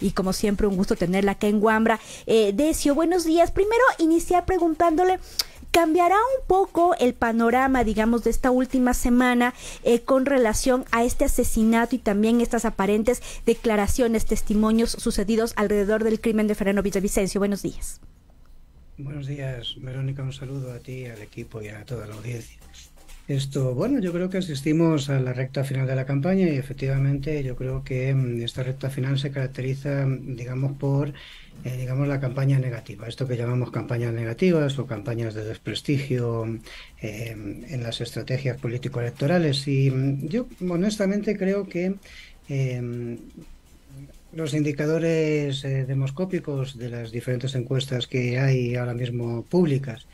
y como siempre un gusto tenerla acá en Wambra. Decio, buenos días. Primero iniciar preguntándole, ¿cambiará un poco el panorama, digamos, de esta última semana con relación a este asesinato y también estas aparentes declaraciones, testimonios sucedidos alrededor del crimen de Fernando Villavicencio? Buenos días. Buenos días, Verónica. Un saludo a ti, al equipo y a toda la audiencia. Bueno, yo creo que asistimos a la recta final de la campaña y efectivamente yo creo que esta recta final se caracteriza, digamos, por la campaña negativa. Esto que llamamos campañas negativas o campañas de desprestigio en las estrategias político-electorales. Y yo honestamente creo que los indicadores demoscópicos de las diferentes encuestas que hay ahora mismo públicas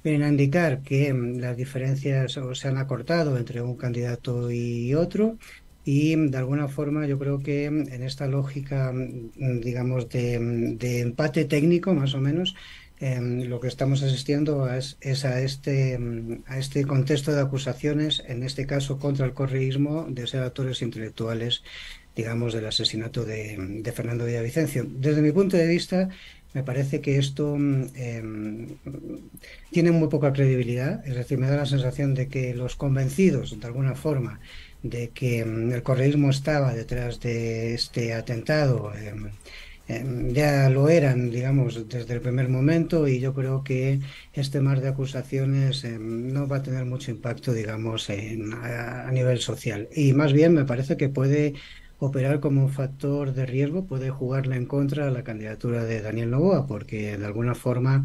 vienen a indicar que las diferencias se han acortado entre un candidato y otro, y de alguna forma yo creo que en esta lógica, digamos, de empate técnico más o menos, lo que estamos asistiendo es a este contexto de acusaciones, en este caso contra el correísmo, de ser actores intelectuales, digamos, del asesinato de Fernando Villavicencio. Desde mi punto de vista, me parece que esto tiene muy poca credibilidad, es decir, me da la sensación de que los convencidos, de alguna forma, de que el correísmo estaba detrás de este atentado, ya lo eran, digamos, desde el primer momento, y yo creo que este mar de acusaciones no va a tener mucho impacto, digamos, a nivel social. Y más bien me parece que puede operar como un factor de riesgo, puede jugarle en contra a la candidatura de Daniel Noboa, porque de alguna forma,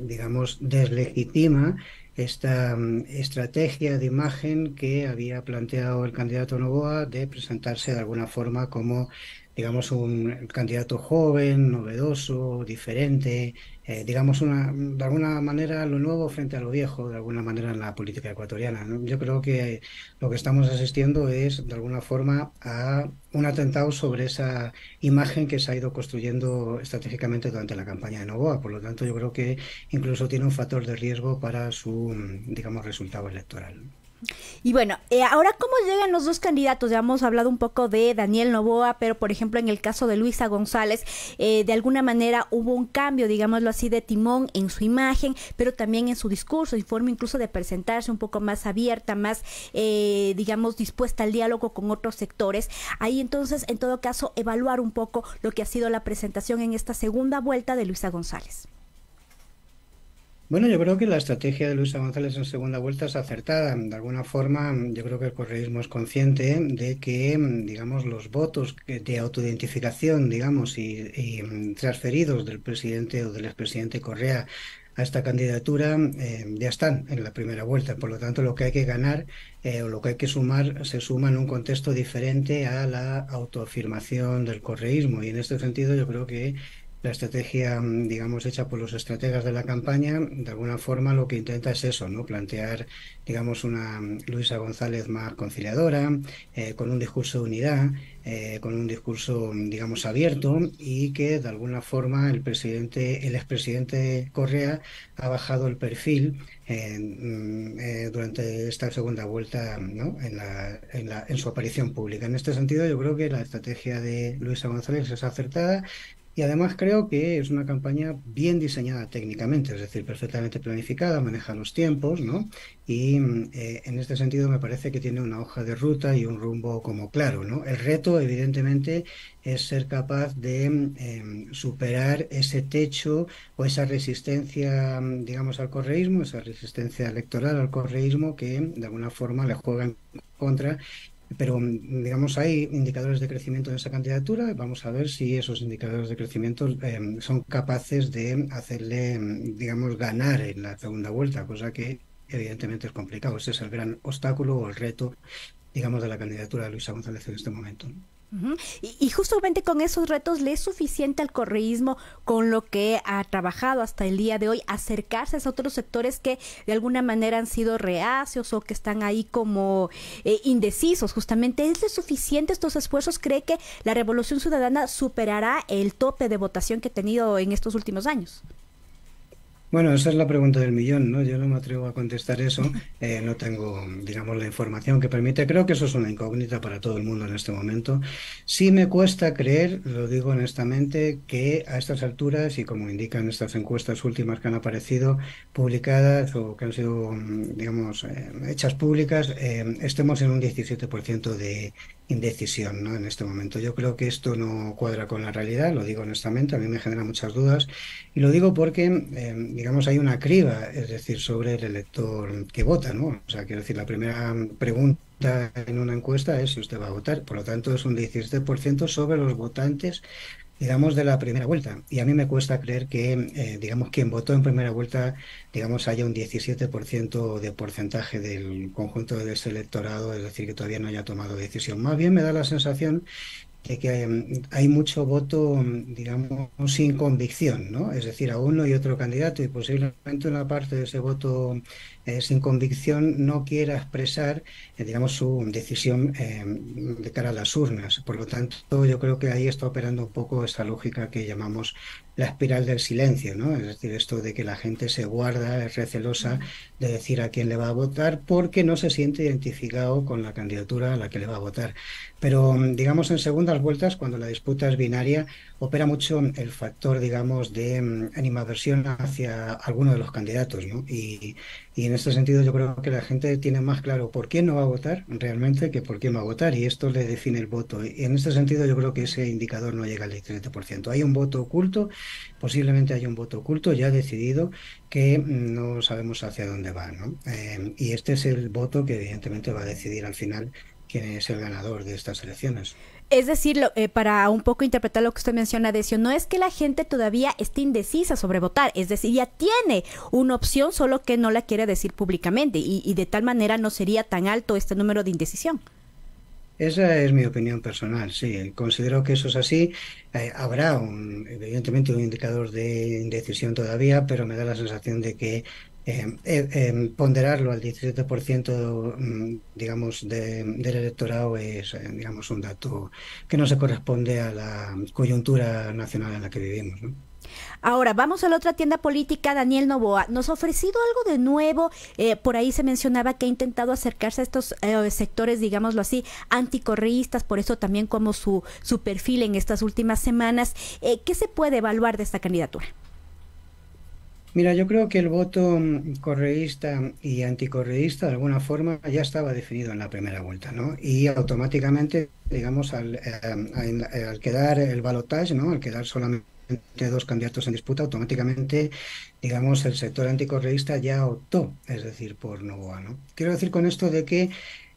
digamos, deslegitima esta estrategia de imagen que había planteado el candidato Noboa de presentarse de alguna forma como, digamos, un candidato joven, novedoso, diferente, digamos, de alguna manera lo nuevo frente a lo viejo, de alguna manera en la política ecuatoriana, ¿no? Yo creo que lo que estamos asistiendo es, de alguna forma, a un atentado sobre esa imagen que se ha ido construyendo estratégicamente durante la campaña de Noboa. Por lo tanto, yo creo que incluso tiene un factor de riesgo para su, digamos, resultado electoral. Y bueno, ahora, ¿cómo llegan los dos candidatos? Ya hemos hablado un poco de Daniel Noboa, pero por ejemplo en el caso de Luisa González, de alguna manera hubo un cambio, digámoslo así, de timón en su imagen, pero también en su discurso, y forma incluso de presentarse un poco más abierta, más, digamos, dispuesta al diálogo con otros sectores. Ahí entonces, en todo caso, evaluar un poco lo que ha sido la presentación en esta segunda vuelta de Luisa González. Bueno, yo creo que la estrategia de Luisa González en segunda vuelta es acertada. De alguna forma, yo creo que el correísmo es consciente de que, digamos, los votos de autoidentificación, digamos, y transferidos del presidente o del expresidente Correa a esta candidatura ya están en la primera vuelta. Por lo tanto, lo que hay que ganar o lo que hay que sumar se suma en un contexto diferente a la autoafirmación del correísmo. Y en este sentido, yo creo que la estrategia, digamos, hecha por los estrategas de la campaña, de alguna forma lo que intenta es eso, ¿no? Plantear, digamos, una Luisa González más conciliadora, con un discurso de unidad, con un discurso, digamos, abierto, y que de alguna forma el expresidente Correa ha bajado el perfil durante esta segunda vuelta, ¿no? En su aparición pública. En este sentido, yo creo que la estrategia de Luisa González es acertada. Y además creo que es una campaña bien diseñada técnicamente, es decir, perfectamente planificada, maneja los tiempos, ¿no? Y en este sentido me parece que tiene una hoja de ruta y un rumbo como claro, ¿no? El reto, evidentemente, es ser capaz de superar ese techo o esa resistencia, digamos, al correísmo, esa resistencia electoral al correísmo que de alguna forma le juega en contra. Pero, digamos, hay indicadores de crecimiento en esa candidatura. Vamos a ver si esos indicadores de crecimiento son capaces de hacerle, digamos, ganar en la segunda vuelta, cosa que evidentemente es complicado. Ese es el gran obstáculo o el reto, digamos, de la candidatura de Luisa González en este momento. Uh-huh. Y justamente con esos retos, ¿le es suficiente al correísmo, con lo que ha trabajado hasta el día de hoy, acercarse a otros sectores que de alguna manera han sido reacios o que están ahí como indecisos? Justamente, ¿es suficiente estos esfuerzos? ¿Cree que la Revolución Ciudadana superará el tope de votación que ha tenido en estos últimos años? Bueno, esa es la pregunta del millón, ¿no? Yo no me atrevo a contestar eso. No tengo, digamos, la información que permite. Creo que eso es una incógnita para todo el mundo en este momento. Sí me cuesta creer, lo digo honestamente, que a estas alturas, y como indican estas encuestas últimas que han aparecido publicadas o que han sido, digamos, hechas públicas, estemos en un 17% de indecisión, ¿no? En este momento. Yo creo que esto no cuadra con la realidad, lo digo honestamente, a mí me genera muchas dudas. Y lo digo porque, digamos, hay una criba, es decir, sobre el elector que vota, ¿no? O sea, quiero decir, la primera pregunta en una encuesta es si usted va a votar. Por lo tanto, es un 17% sobre los votantes, digamos, de la primera vuelta. Y a mí me cuesta creer que, digamos, quien votó en primera vuelta, digamos, haya un 17% de porcentaje del conjunto de ese electorado, es decir, que todavía no haya tomado decisión. Más bien me da la sensación de que hay mucho voto, digamos, sin convicción, ¿no? Es decir, a uno y otro candidato y posiblemente una parte de ese voto sin convicción no quiera expresar, digamos, su decisión de cara a las urnas. Por lo tanto, yo creo que ahí está operando un poco esa lógica que llamamos la espiral del silencio, ¿no? Es decir, esto de que la gente se guarda, es recelosa de decir a quién le va a votar porque no se siente identificado con la candidatura a la que le va a votar. Pero, digamos, en segundas vueltas, cuando la disputa es binaria, opera mucho el factor, digamos, de animadversión hacia alguno de los candidatos, ¿no? Y en este sentido yo creo que la gente tiene más claro por quién no va a votar realmente que por quién va a votar, y esto le define el voto. Y en este sentido yo creo que ese indicador no llega al 17%. Hay un voto oculto, posiblemente hay un voto oculto ya decidido que no sabemos hacia dónde va, ¿no? Y este es el voto que evidentemente va a decidir al final quién es el ganador de estas elecciones. Es decir, para un poco interpretar lo que usted menciona, Decio, no es que la gente todavía esté indecisa sobre votar, es decir, ya tiene una opción, solo que no la quiere decir públicamente y de tal manera no sería tan alto este número de indecisión. Esa es mi opinión personal, sí, considero que eso es así. Habrá evidentemente un indicador de indecisión todavía, pero me da la sensación de que ponderarlo al 17%, digamos, del electorado es, digamos, un dato que no se corresponde a la coyuntura nacional en la que vivimos, ¿no? Ahora, vamos a la otra tienda política, Daniel Noboa. ¿Nos ha ofrecido algo de nuevo? Por ahí se mencionaba que ha intentado acercarse a estos sectores, digámoslo así, anticorreístas, por eso también como su perfil en estas últimas semanas. ¿Qué se puede evaluar de esta candidatura? Mira, yo creo que el voto correísta y anticorreísta de alguna forma ya estaba definido en la primera vuelta, ¿no? Y automáticamente, digamos, al quedar el balotaje, ¿no? Al quedar solamente dos candidatos en disputa, automáticamente, digamos, el sector anticorreísta ya optó, es decir, por Novoa, ¿no? Quiero decir con esto de que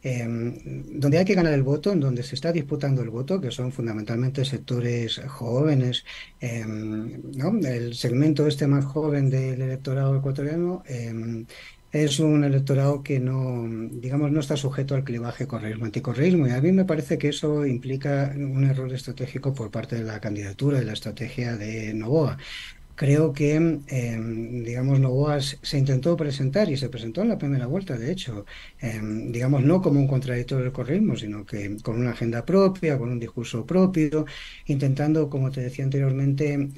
donde hay que ganar el voto, en donde se está disputando el voto, que son fundamentalmente sectores jóvenes, ¿no? El segmento este más joven del electorado ecuatoriano es un electorado que no, digamos, no está sujeto al clivaje correísmo-anticorreísmo. Y a mí me parece que eso implica un error estratégico por parte de la candidatura y la estrategia de Novoa. Creo que, digamos, Novoa se intentó presentar y se presentó en la primera vuelta, de hecho, digamos, no como un contradictor del correísmo, sino que con una agenda propia, con un discurso propio, intentando, como te decía anteriormente,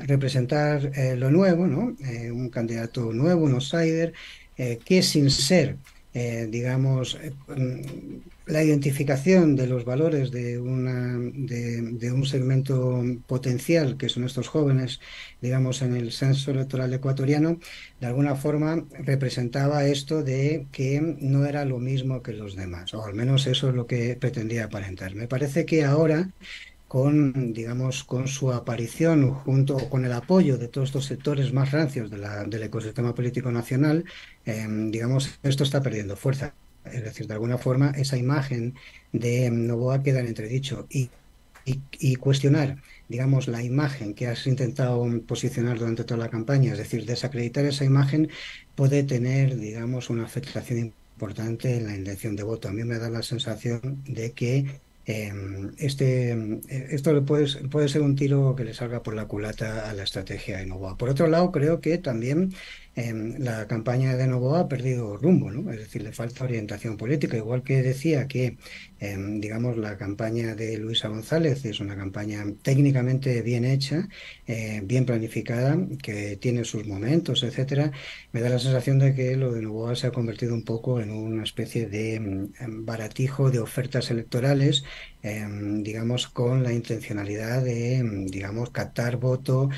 representar lo nuevo, ¿no? Un candidato nuevo, un outsider, que sin ser, digamos, la identificación de los valores de un segmento potencial, que son estos jóvenes, digamos, en el censo electoral ecuatoriano, de alguna forma representaba esto de que no era lo mismo que los demás, o al menos eso es lo que pretendía aparentar. Me parece que ahora con, digamos, con su aparición junto con el apoyo de todos estos sectores más rancios del ecosistema político nacional, digamos, esto está perdiendo fuerza. Es decir, de alguna forma, esa imagen de Novoa queda en entredicho y cuestionar, digamos, la imagen que has intentado posicionar durante toda la campaña, es decir, desacreditar esa imagen puede tener, digamos, una afectación importante en la intención de voto. A mí me da la sensación de que esto puede ser un tiro que le salga por la culata a la estrategia de Novoa. Por otro lado, creo que también la campaña de Noboa ha perdido rumbo, ¿no? Es decir, le falta orientación política, igual que decía que, digamos, la campaña de Luisa González es una campaña técnicamente bien hecha, bien planificada, que tiene sus momentos, etcétera. Me da la sensación de que lo de Noboa se ha convertido un poco en una especie de baratijo de ofertas electorales, digamos, con la intencionalidad de, digamos, captar voto,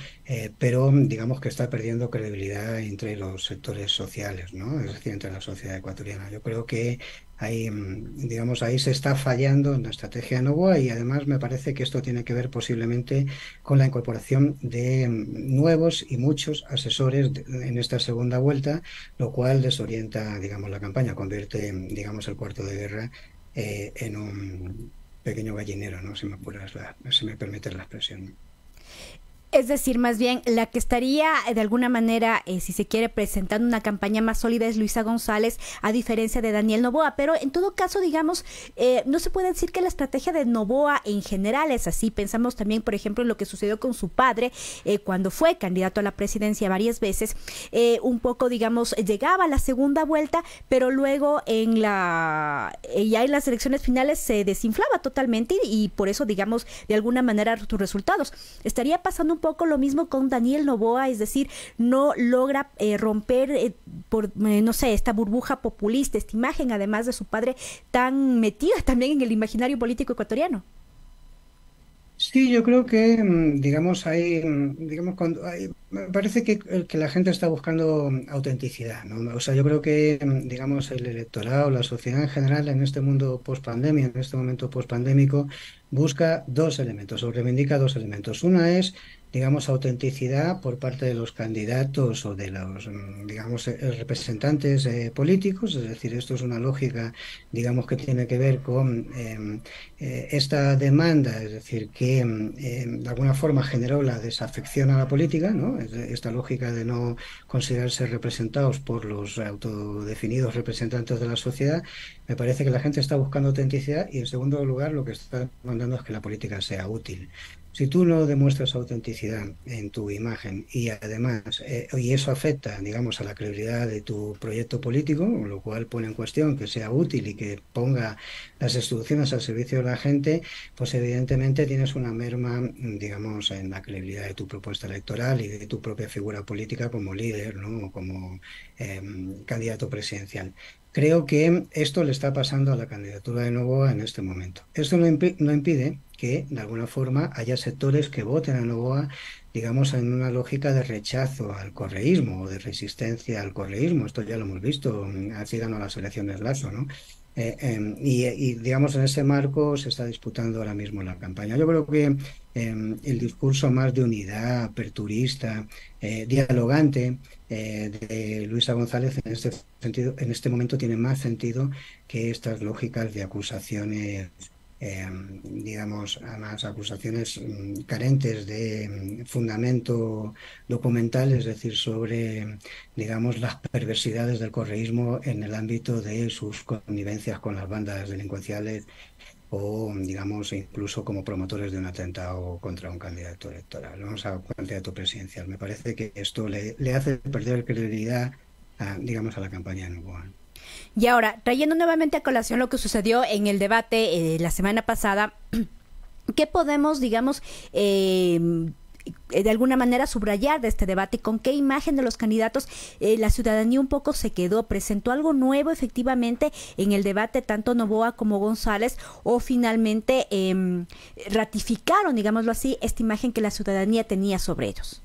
pero digamos que está perdiendo credibilidad entre los sectores sociales, ¿no? Es decir, entre la sociedad ecuatoriana. Yo creo que ahí, digamos, ahí se está fallando en la estrategia de Novoa, y además me parece que esto tiene que ver posiblemente con la incorporación de nuevos y muchos asesores en esta segunda vuelta, lo cual desorienta, digamos, la campaña, convierte, digamos, el cuarto de guerra en un pequeño gallinero, ¿no? Si me permite la expresión. Es decir, más bien la que estaría de alguna manera, si se quiere, presentando una campaña más sólida es Luisa González, a diferencia de Daniel Noboa. Pero en todo caso, digamos, no se puede decir que la estrategia de Noboa en general es así. Pensamos también, por ejemplo, en lo que sucedió con su padre cuando fue candidato a la presidencia varias veces. Un poco, digamos, llegaba a la segunda vuelta, pero luego ya en las elecciones finales se desinflaba totalmente y por eso, digamos, de alguna manera sus resultados. Estaría pasando un poco lo mismo con Daniel Noboa, es decir, no logra romper no sé, esta burbuja populista, esta imagen además de su padre tan metida también en el imaginario político ecuatoriano. Sí, yo creo que, digamos, digamos, me parece que la gente está buscando autenticidad, ¿no? O sea, yo creo que, digamos, el electorado, la sociedad en general, en este mundo post-pandemia, en este momento post-pandémico, busca dos elementos, o reivindica dos elementos. Una es, digamos, autenticidad por parte de los candidatos o de los, digamos, representantes políticos, es decir, esto es una lógica, digamos, que tiene que ver con esta demanda, es decir, que de alguna forma generó la desafección a la política, ¿no? Esta lógica de no considerarse representados por los autodefinidos representantes de la sociedad. Me parece que la gente está buscando autenticidad, y en segundo lugar lo que está demandando es que la política sea útil. Si tú no demuestras autenticidad en tu imagen y además, y eso afecta, digamos, a la credibilidad de tu proyecto político, lo cual pone en cuestión que sea útil y que ponga las instituciones al servicio de la gente, pues evidentemente tienes una merma, digamos, en la credibilidad de tu propuesta electoral y de tu propia figura política como líder, ¿no? O como candidato presidencial. Creo que esto le está pasando a la candidatura de Noboa en este momento. Esto no impide que, de alguna forma, haya sectores que voten a Noboa, digamos, en una lógica de rechazo al correísmo o de resistencia al correísmo. Esto ya lo hemos visto, así ganó las elecciones Lasso, ¿no? Digamos, en ese marco se está disputando ahora mismo la campaña. Yo creo que el discurso más de unidad, aperturista, dialogante, de Luisa González en este sentido, en este momento tiene más sentido que estas lógicas de acusaciones, digamos, además acusaciones carentes de fundamento documental, es decir, sobre, digamos, las perversidades del correísmo en el ámbito de sus connivencias con las bandas delincuenciales o, digamos, incluso como promotores de un atentado contra un candidato electoral, ¿no? O sea, un candidato presidencial. Me parece que esto le hace perder credibilidad, digamos, a la campaña de Noboa. Y ahora, trayendo nuevamente a colación lo que sucedió en el debate la semana pasada, ¿qué podemos, digamos, de alguna manera subrayar de este debate? ¿Con qué imagen de los candidatos la ciudadanía un poco se quedó? ¿Presentó algo nuevo efectivamente en el debate tanto Noboa como González, o finalmente ratificaron, digámoslo así, esta imagen que la ciudadanía tenía sobre ellos?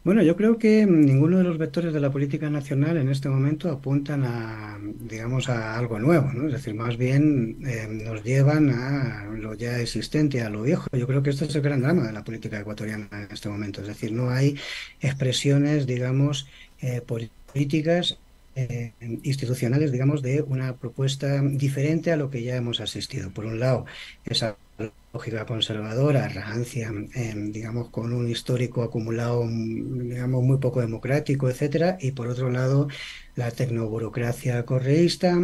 Bueno, yo creo que ninguno de los vectores de la política nacional en este momento apuntan a, digamos, a algo nuevo, ¿no? Es decir, más bien nos llevan a lo ya existente, a lo viejo. Yo creo que este es el gran drama de la política ecuatoriana en este momento. Es decir, no hay expresiones, digamos, políticas, institucionales, digamos, de una propuesta diferente a lo que ya hemos asistido. Por un lado, esa lógica conservadora, rancia, digamos, con un histórico acumulado, digamos, muy poco democrático, etcétera, y por otro lado, la tecnoburocracia correísta,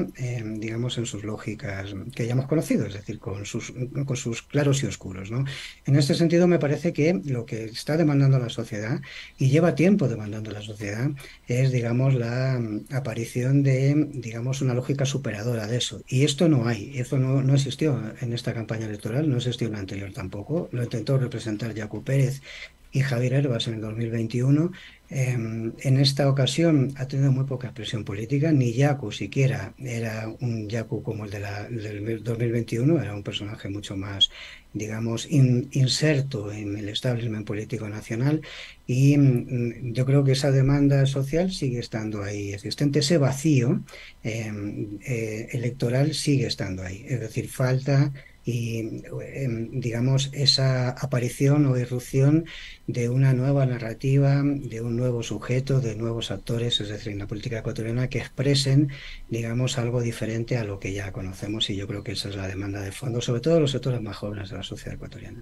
digamos, en sus lógicas que ya hemos conocido, es decir, con sus claros y oscuros, ¿no? En este sentido, me parece que lo que está demandando la sociedad, y lleva tiempo demandando la sociedad, es, digamos, la aparición de, digamos, una lógica superadora de eso. Y esto no hay, eso no existió en esta campaña electoral, no existió en la anterior tampoco. Lo intentó representar Yacu Pérez y Javier Herbas en el 2021. En esta ocasión ha tenido muy poca expresión política, ni Yacu siquiera era un Yacu como el del 2021, era un personaje mucho más, digamos, inserto en el establishment político nacional. Y yo creo que esa demanda social sigue estando ahí existente, ese vacío electoral sigue estando ahí. Es decir, falta y, digamos, esa aparición o irrupción de una nueva narrativa, de un nuevo sujeto, de nuevos actores, es decir, en la política ecuatoriana que expresen, digamos, algo diferente a lo que ya conocemos, y yo creo que esa es la demanda de fondo, sobre todo los sectores más jóvenes de la sociedad ecuatoriana.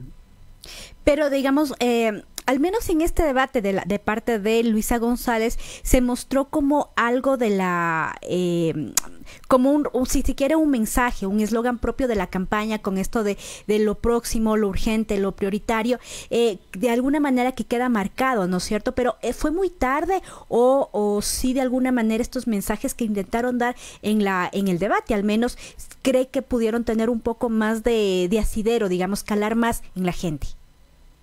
Pero digamos, al menos en este debate de parte de Luisa González, se mostró como algo de como si se quiere un mensaje, un eslogan propio de la campaña con esto de lo próximo, lo urgente, lo prioritario, de alguna manera que queda marcado, ¿no es cierto? Pero ¿fue muy tarde o sí de alguna manera estos mensajes que intentaron dar en el debate, al menos cree que pudieron tener un poco más de asidero, digamos, calar más en la gente?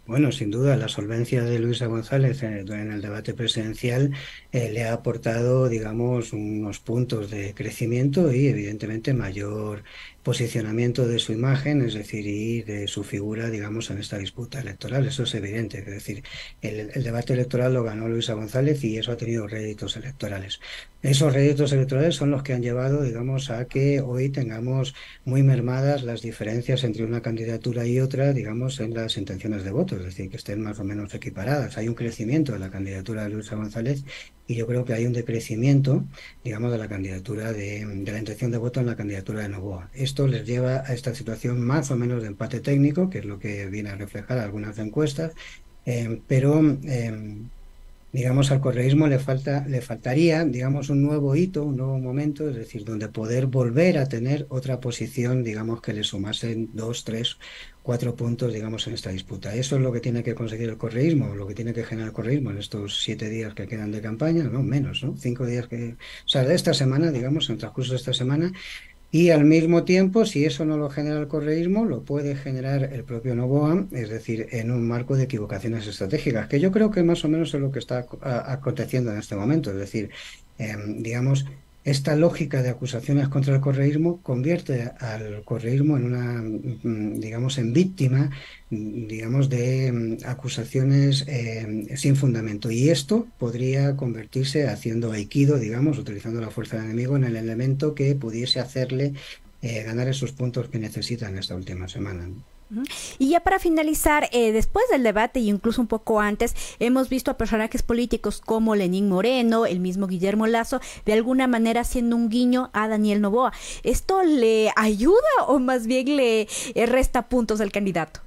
Bueno, sin duda, la solvencia de Luisa González en el debate presidencial le ha aportado, digamos, unos puntos de crecimiento y, evidentemente, mayor posicionamiento de su imagen, es decir, y de su figura, digamos, en esta disputa electoral. Eso es evidente. Es decir, el debate electoral lo ganó Luisa González y eso ha tenido réditos electorales. Esos réditos electorales son los que han llevado, digamos, a que hoy tengamos muy mermadas las diferencias entre una candidatura y otra, digamos, en las intenciones de voto, es decir, que estén más o menos equiparadas. Hay un crecimiento de la candidatura de Luisa González y yo creo que hay un decrecimiento, digamos, de la candidatura de la intención de voto en la candidatura de Noboa. Esto les lleva a esta situación más o menos de empate técnico, que es lo que viene a reflejar algunas encuestas, pero digamos, al correísmo le faltaría, digamos, un nuevo hito, un nuevo momento, es decir, donde poder volver a tener otra posición, digamos, que le sumasen 2, 3, 4 puntos, digamos, en esta disputa. Eso es lo que tiene que conseguir el correísmo, lo que tiene que generar el correísmo en estos 7 días que quedan de campaña, no menos, ¿no? 5 días que, o sea, de esta semana, digamos, en el transcurso de esta semana. Y al mismo tiempo, si eso no lo genera el correísmo, lo puede generar el propio Noboa, es decir, en un marco de equivocaciones estratégicas, que yo creo que más o menos es lo que está aconteciendo en este momento. Es decir, digamos, esta lógica de acusaciones contra el correísmo convierte al correísmo en una, digamos, en víctima, digamos, de acusaciones sin fundamento. Y esto podría convertirse, haciendo aikido, digamos, utilizando la fuerza del enemigo, en el elemento que pudiese hacerle ganar esos puntos que necesita en esta última semana, ¿no? Y ya para finalizar, después del debate y incluso un poco antes, hemos visto a personajes políticos como Lenín Moreno, el mismo Guillermo Lasso, de alguna manera haciendo un guiño a Daniel Noboa. ¿Esto le ayuda o más bien le resta puntos al candidato?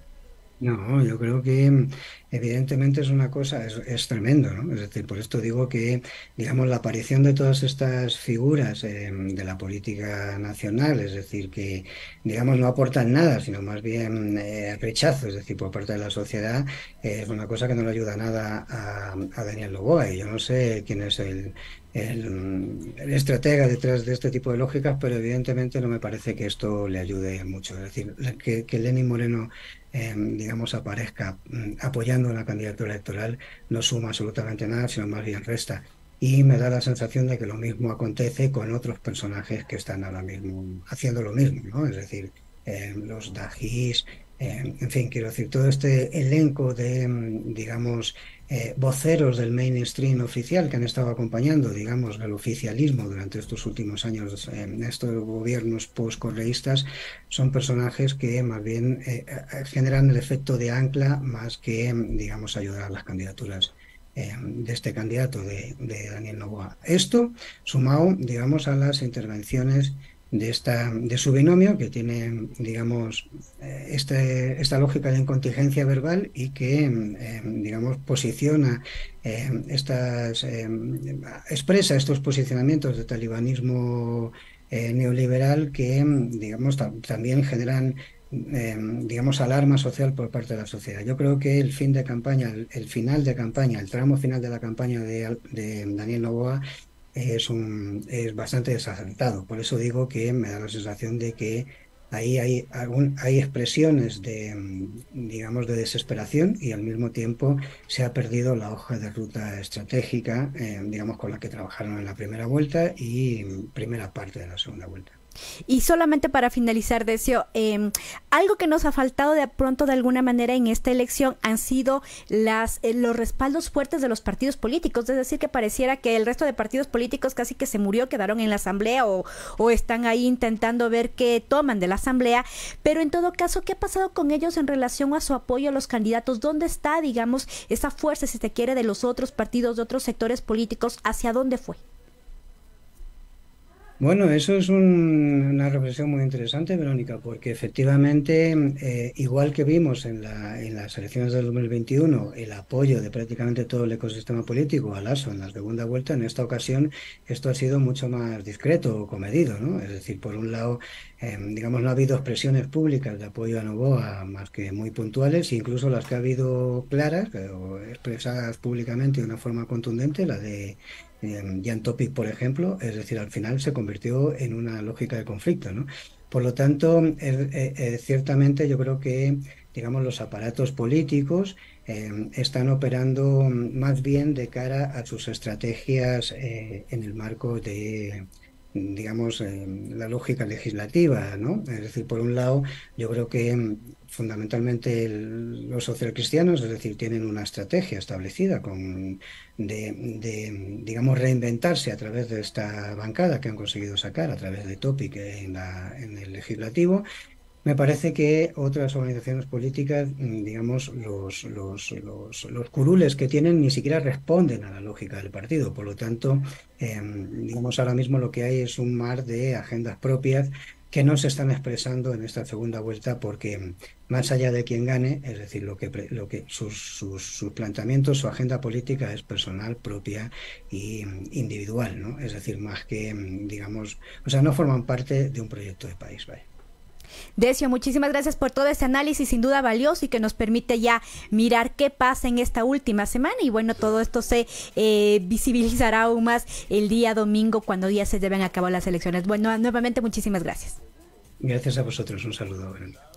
No, yo creo que evidentemente es una cosa, es tremendo, ¿no? Es decir, por esto digo que, digamos, la aparición de todas estas figuras de la política nacional, es decir, que, digamos, no aportan nada, sino más bien rechazo, es decir, por parte de la sociedad, es una cosa que no le ayuda nada a Daniel Noboa. Y yo no sé quién es el estratega detrás de este tipo de lógicas, pero evidentemente no me parece que esto le ayude mucho. Es decir, que Lenín Moreno digamos, aparezca apoyando una candidatura electoral no suma absolutamente nada, sino más bien resta. Y me da la sensación de que lo mismo acontece con otros personajes que están ahora mismo haciendo lo mismo, ¿no? Es decir, los Dajís, en fin, quiero decir, todo este elenco de, digamos, voceros del mainstream oficial que han estado acompañando, digamos, el oficialismo durante estos últimos años en estos gobiernos postcorreístas, son personajes que más bien generan el efecto de ancla más que, digamos, ayudar a las candidaturas de este candidato de Daniel Noboa. Esto sumado, digamos, a las intervenciones de su binomio, que tiene, digamos, esta lógica de incontingencia verbal y que, digamos, posiciona expresa estos posicionamientos de talibanismo neoliberal que, digamos, también generan, digamos, alarma social por parte de la sociedad. Yo creo que el fin de campaña, el final de campaña, el tramo final de la campaña de Daniel Noboa es bastante desacertado. Por eso digo que me da la sensación de que ahí hay expresiones de, digamos, de desesperación y al mismo tiempo se ha perdido la hoja de ruta estratégica, digamos, con la que trabajaron en la primera vuelta y primera parte de la segunda vuelta. Y solamente para finalizar, Decio, algo que nos ha faltado de pronto de alguna manera en esta elección han sido los respaldos fuertes de los partidos políticos, es decir, que pareciera que el resto de partidos políticos casi que se murió, quedaron en la asamblea o están ahí intentando ver qué toman de la asamblea, pero en todo caso, ¿qué ha pasado con ellos en relación a su apoyo a los candidatos? ¿Dónde está, digamos, esa fuerza, si se quiere, de los otros partidos, de otros sectores políticos? ¿Hacia dónde fue? Bueno, eso es una reflexión muy interesante, Verónica, porque efectivamente, igual que vimos en las elecciones del 2021, el apoyo de prácticamente todo el ecosistema político a Lasso en la segunda vuelta, en esta ocasión esto ha sido mucho más discreto o comedido, ¿no? Es decir, por un lado, digamos, no ha habido expresiones públicas de apoyo a Noboa más que muy puntuales, incluso las que ha habido claras o expresadas públicamente de una forma contundente, la de Jan Topic, por ejemplo, es decir, al final se convirtió en una lógica de conflicto, ¿no? Por lo tanto, ciertamente yo creo que, digamos, los aparatos políticos están operando más bien de cara a sus estrategias en el marco de, digamos, la lógica legislativa, ¿no? Es decir, por un lado, yo creo que fundamentalmente los socialcristianos, es decir, tienen una estrategia establecida digamos, reinventarse a través de esta bancada que han conseguido sacar a través de Topic en el legislativo. Me parece que otras organizaciones políticas, digamos, los curules que tienen ni siquiera responden a la lógica del partido. Por lo tanto, digamos, ahora mismo lo que hay es un mar de agendas propias que no se están expresando en esta segunda vuelta porque más allá de quien gane, es decir, sus planteamientos, su agenda política es personal, propia y individual, ¿no? Es decir, más que, digamos, o sea, no forman parte de un proyecto de país, ¿vale? Decio, muchísimas gracias por todo este análisis sin duda valioso y que nos permite ya mirar qué pasa en esta última semana y bueno, todo esto se visibilizará aún más el día domingo cuando ya se lleven a cabo las elecciones. Bueno, nuevamente muchísimas gracias. Gracias a vosotros, un saludo.